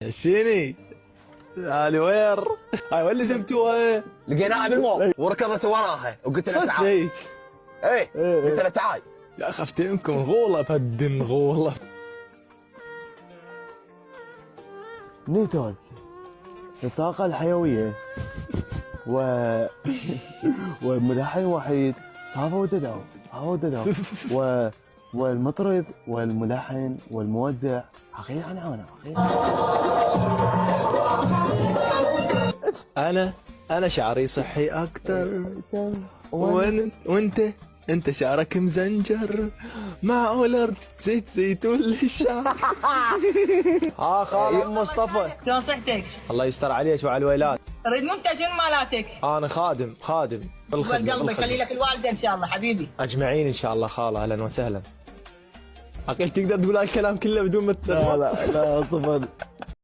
ياسيني تعالي وير هاي واللي سبتوها لقيناها بالمول وركضت وراها وقلت لها صدق تعال. هيك ايه قلت لها تعال. يا اخي افتهمكم غوله بدن غوله. نيتوز الطاقة الحيوية والملحن الوحيد صافوا وددوا والمطرب والملحن والموزع حقيقة أنا انا شعري صحي اكتر وانت شعرك مزنجر مع اولرد زيت زيتون للشعر. خالد مصطفى شلون صحتك؟ الله يستر عليك وعلى الولاد. تريد منتج من مالاتك؟ انا خادم بالقلب يخلي لك الوالده ان شاء الله حبيبي. اجمعين ان شاء الله خاله اهلا وسهلا. عقيل تقدر تقول هالكلام كله بدون ما لا صفر.